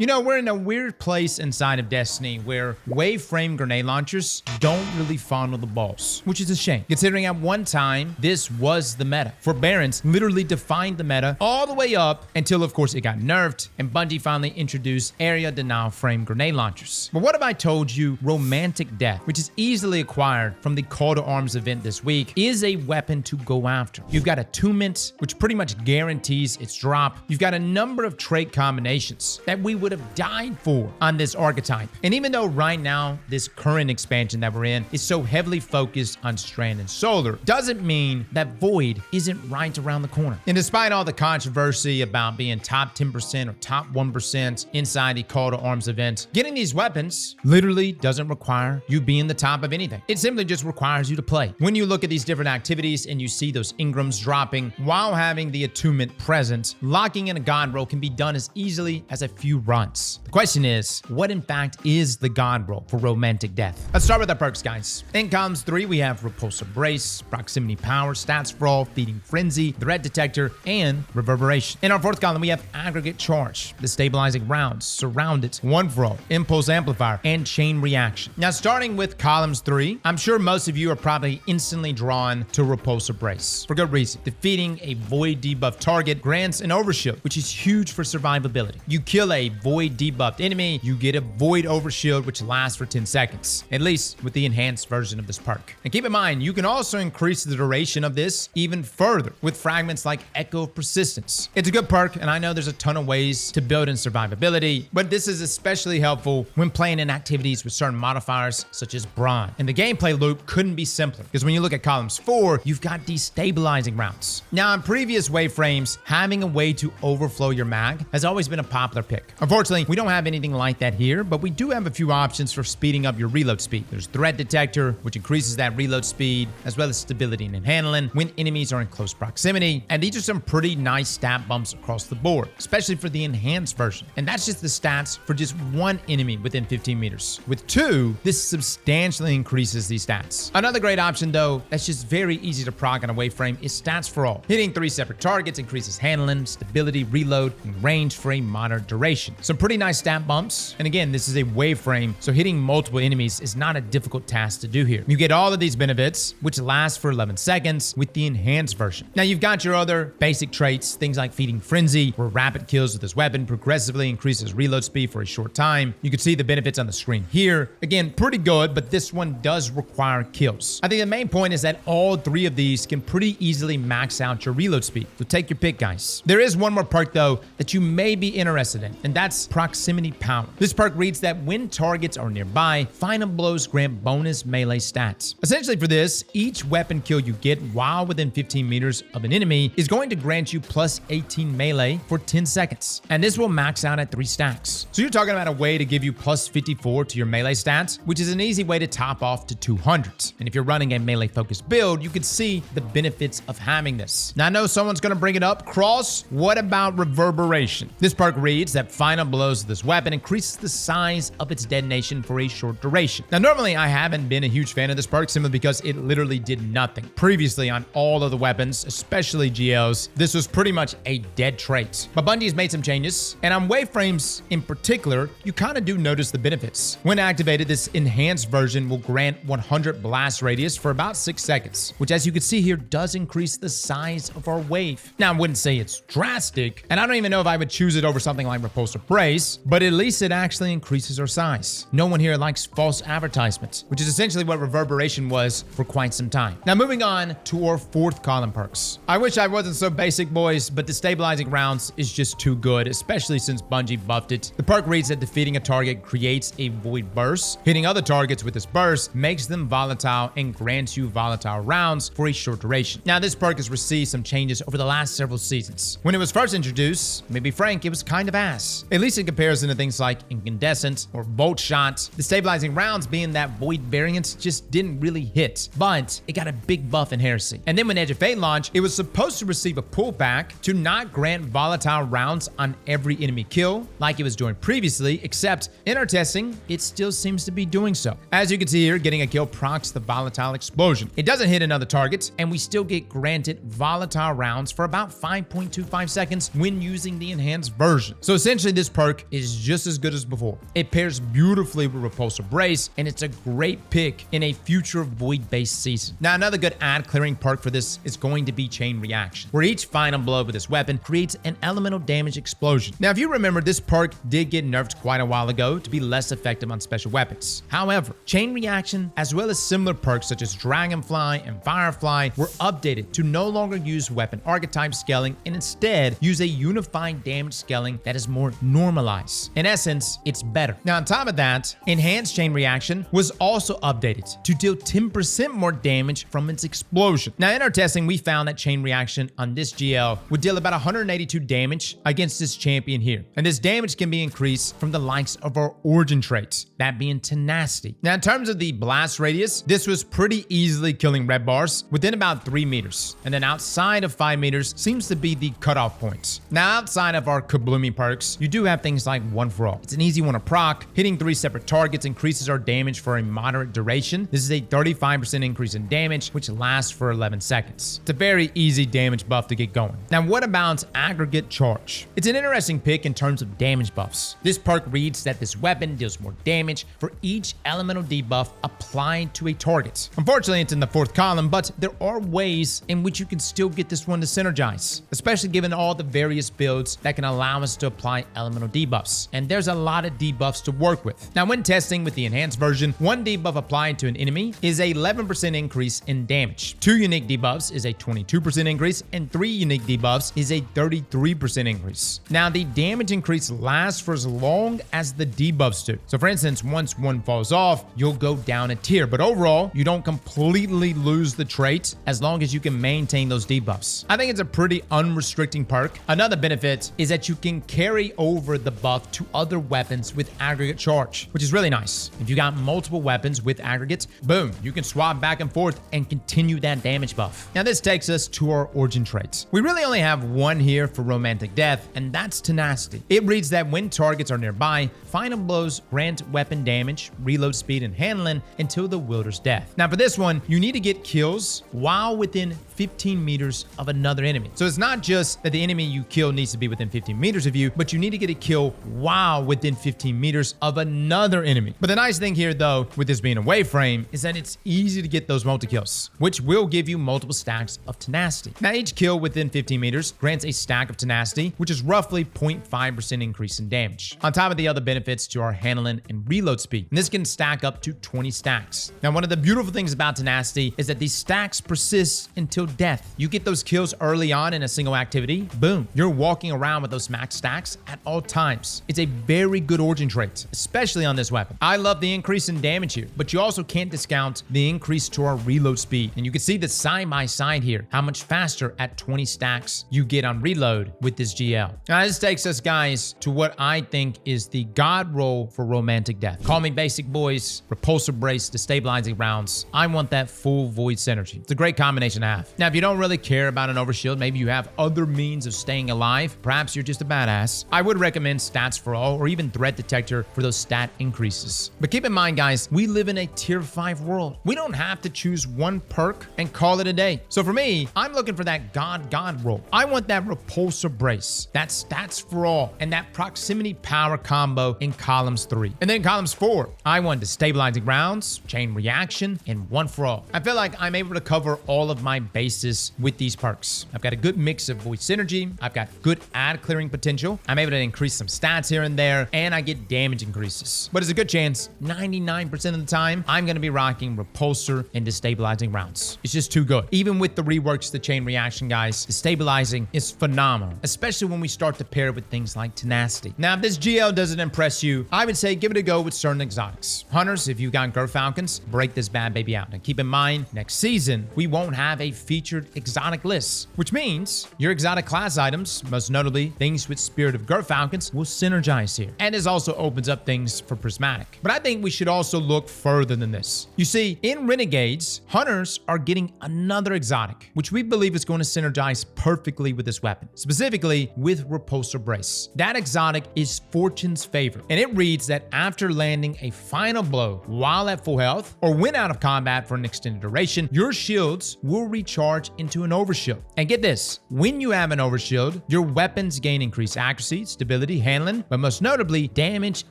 You know, we're in a weird place inside of Destiny where wave frame grenade launchers don't really fondle the balls, which is a shame, considering at one time this was the meta. Forbearance literally defined the meta all the way up until, of course, it got nerfed and Bungie finally introduced area denial frame grenade launchers. But what if I told you Romantic Death, which is easily acquired from the Call to Arms event this week, is a weapon to go after? You've got attunement, which pretty much guarantees its drop. You've got a number of trait combinations that we would have died for on this archetype. And even though right now this current expansion that we're in is so heavily focused on Strand and Solar, doesn't mean that Void isn't right around the corner. And despite all the controversy about being top 10% or top 1% inside the Call to Arms event, getting these weapons literally doesn't require you being the top of anything. It simply just requires you to play. When you look at these different activities and you see those Ingrams dropping while having the attunement present, locking in a God roll can be done as easily as a few runs. The question is, what in fact is the God roll for Romantic Death? Let's start with our perks, guys. In columns 3, we have Repulsor Brace, Proximity Power, Stats for All, Feeding Frenzy, Threat Detector, and Reverberation. In our fourth column, we have Aggregate Charge, Destabilizing Rounds, Surrounded, One for All, Impulse Amplifier, and Chain Reaction. Now, starting with columns 3, I'm sure most of you are probably instantly drawn to Repulsor Brace. For good reason. Defeating a Void debuff target grants an overshield, which is huge for survivability. You kill a Void debuffed enemy, you get a Void overshield, which lasts for 10 seconds, at least with the enhanced version of this perk. And keep in mind, you can also increase the duration of this even further with fragments like Echo of Persistence. It's a good perk, and I know there's a ton of ways to build in survivability, but this is especially helpful when playing in activities with certain modifiers such as Brawn. And the gameplay loop couldn't be simpler, because when you look at columns 4, you've got Destabilizing Rounds. Now, in previous wave frames, having a way to overflow your mag has always been a popular pick. Unfortunately, we don't have anything like that here, but we do have a few options for speeding up your reload speed. There's Threat Detector, which increases that reload speed, as well as stability and handling when enemies are in close proximity. And these are some pretty nice stat bumps across the board, especially for the enhanced version. And that's just the stats for just one enemy within 15 meters. With 2, this substantially increases these stats. Another great option, though, that's just very easy to proc on a wave frame is Stats for All. Hitting 3 separate targets increases handling, stability, reload, and range for a moderate duration. Some pretty nice stat bumps. And again, this is a wave frame, so hitting multiple enemies is not a difficult task to do here. You get all of these benefits, which last for 11 seconds with the enhanced version. Now, you've got your other basic traits, things like Feeding Frenzy, where rapid kills with this weapon progressively increases reload speed for a short time. You can see the benefits on the screen here. Again, pretty good, but this one does require kills. I think the main point is that all 3 of these can pretty easily max out your reload speed. So take your pick, guys. There is one more perk, though, that you may be interested in, and that's Proximity Power. This perk reads that when targets are nearby, final blows grant bonus melee stats. Essentially for this, each weapon kill you get while within 15 meters of an enemy is going to grant you plus 18 melee for 10 seconds. And this will max out at 3 stacks. So you're talking about a way to give you plus 54 to your melee stats, which is an easy way to top off to 200. And if you're running a melee focused build, you can see the benefits of having this. Now, I know someone's going to bring it up. Cross, what about Reverberation? This perk reads that final blows of this weapon increases the size of its detonation for a short duration. Now, normally I haven't been a huge fan of this perk simply because it literally did nothing. Previously on all of the weapons, especially GLs, this was pretty much a dead trait. But Bungie's made some changes, and on wave frames in particular, you kind of do notice the benefits. When activated, this enhanced version will grant 100 blast radius for about 6 seconds, which as you can see here does increase the size of our wave. Now, I wouldn't say it's drastic, and I don't even know if I would choose it over something like Repulsor Brace, but at least it actually increases our size. No one here likes false advertisements, which is essentially what Reverberation was for quite some time. Now, moving on to our 4th column perks. I wish I wasn't so basic, boys, but Destabilizing Rounds is just too good, especially since Bungie buffed it. The perk reads that defeating a target creates a Void burst. Hitting other targets with this burst makes them volatile and grants you volatile rounds for a short duration. Now, this perk has received some changes over the last several seasons. When it was first introduced, maybe frank, it was kind of ass. At least in comparison to things like Incandescent or Bolt Shot. Destabilizing Rounds being that Void variant just didn't really hit, but it got a big buff in Heresy. And then when Edge of Fate launched, it was supposed to receive a pullback to not grant volatile rounds on every enemy kill like it was doing previously, except in our testing, it still seems to be doing so. As you can see here, getting a kill procs the volatile explosion. It doesn't hit another target, and we still get granted volatile rounds for about 5.25 seconds when using the enhanced version. So essentially, this perk is just as good as before. It pairs beautifully with Repulsor Brace, and it's a great pick in a future Void-based season. Now, another good ad clearing perk for this is going to be Chain Reaction, where each final blow with this weapon creates an elemental damage explosion. Now, if you remember, this perk did get nerfed quite a while ago to be less effective on special weapons. However, Chain Reaction, as well as similar perks such as Dragonfly and Firefly, were updated to no longer use weapon archetype scaling and instead use a unified damage scaling that is more normalized. In essence, it's better. Now, on top of that, Enhanced Chain Reaction was also updated to deal 10% more damage from its explosion. Now, in our testing, we found that Chain Reaction on this GL would deal about 182 damage against this champion here. And this damage can be increased from the likes of our origin traits, that being Tenacity. Now, in terms of the blast radius, this was pretty easily killing red bars within about 3 meters. And then outside of 5 meters seems to be the cutoff points. Now, outside of our Kabloomy perks, you do have things like One for All. It's an easy one to proc. Hitting 3 separate targets increases our damage for a moderate duration. This is a 35% increase in damage, which lasts for 11 seconds. It's a very easy damage buff to get going. Now, what about Aggregate Charge? It's an interesting pick in terms of damage buffs. This perk reads that this weapon deals more damage for each elemental debuff applied to a target. Unfortunately, it's in the 4th column, but there are ways in which you can still get this one to synergize, especially given all the various builds that can allow us to apply elemental debuffs. And there's a lot of debuffs to work with. Now, when testing with the enhanced version, one debuff applied to an enemy is a 11% increase in damage. 2 unique debuffs is a 22% increase, and 3 unique debuffs is a 33% increase. Now, the damage increase lasts for as long as the debuffs do. So for instance, once one falls off, you'll go down a tier, but overall, you don't completely lose the trait as long as you can maintain those debuffs. I think it's a pretty unrestricting perk. Another benefit is that you can carry over the buff to other weapons with Aggregate Charge, which is really nice. If you got multiple weapons with aggregates, boom, you can swap back and forth and continue that damage buff. Now, this takes us to our origin traits. We really only have one here for Romantic Death, and that's Tenacity. It reads that when targets are nearby, final blows grant weapon damage, reload speed, and handling until the wielder's death. Now, for this one, you need to get kills while within 15 meters of another enemy. So it's not just that the enemy you kill needs to be within 15 meters of you, but you need to get a kill while within 15 meters of another enemy. But the nice thing here, though, with this being a wave frame, is that it's easy to get those multi-kills, which will give you multiple stacks of Tenacity. Now, each kill within 15 meters grants a stack of Tenacity, which is roughly 0.5% increase in damage, on top of the other benefits to our handling and reload speed. And this can stack up to 20 stacks. Now, one of the beautiful things about Tenacity is that these stacks persist until death. You get those kills early on in a single activity, boom, you're walking around with those max stacks at all times. It's a very good origin trait, especially on this weapon. I love the increase in damage here, but you also can't discount the increase to our reload speed. And you can see the side by side here, how much faster at 20 stacks you get on reload with this GL. Now, this takes us, guys, to what I think is the god roll for Romantic Death. Call me basic boys, Repulsor Brace, Destabilizing Rounds. I want that full void synergy. It's a great combination to have. Now, if you don't really care about an overshield, maybe you have other means of staying alive, perhaps you're just a badass, I would recommend Stats for All or even Threat Detector for those stat increases. But keep in mind, guys, we live in a tier 5 world. We don't have to choose one perk and call it a day. So for me, I'm looking for that god roll. I want that Repulsor Brace, that Stats for All, and that proximity power combo in columns 3. And then in columns 4, I want Destabilizing Rounds, Chain Reaction, and One for All. I feel like I'm able to cover all of my bases with these perks. I've got a good mix of void synergy, I've got good ad clearing potential, I'm able to increase some stats here and there, and I get damage increases. But there's a good chance, 99% of the time, I'm going to be rocking Repulsor and Destabilizing Rounds. It's just too good. Even with the reworks to Chain Reaction, guys, Destabilizing is phenomenal, especially when we start to pair it with things like Tenacity. Now, if this GL doesn't impress you, I would say give it a go with certain exotics. Hunters, if you've got Gerfalcons, break this bad baby out. And keep in mind, next season, we won't have a featured exotic list, which means your exotic class items, most notably things with Spirit of Gerfalcons, will synergize here. And this also opens up things for Prismatic. But I think we should also look further than this. You see, in Renegades, Hunters are getting another exotic, which we believe is going to synergize perfectly with this weapon, specifically with Repulsor Brace. That exotic is Fortune's Favor, and it reads that after landing a final blow while at full health or when out of combat for an extended duration, your shields will recharge charge into an overshield. And get this, when you have an overshield, your weapons gain increased accuracy, stability, handling, but most notably, damage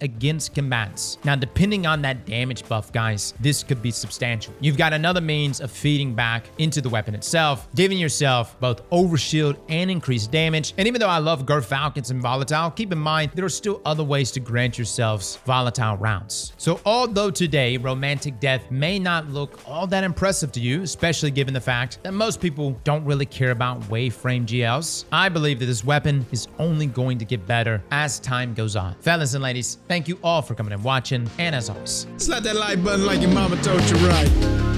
against combatants. Now, depending on that damage buff, guys, this could be substantial. You've got another means of feeding back into the weapon itself, giving yourself both overshield and increased damage. And even though I love Gerfalcons and Volatile, keep in mind there are still other ways to grant yourselves volatile rounds. So although today Romantic Death may not look all that impressive to you, especially given the fact that most people don't really care about waveframe GLs, I believe that this weapon is only going to get better as time goes on. Fellas and ladies, thank you all for coming and watching, and as always, Slap that like button like your mama told you right.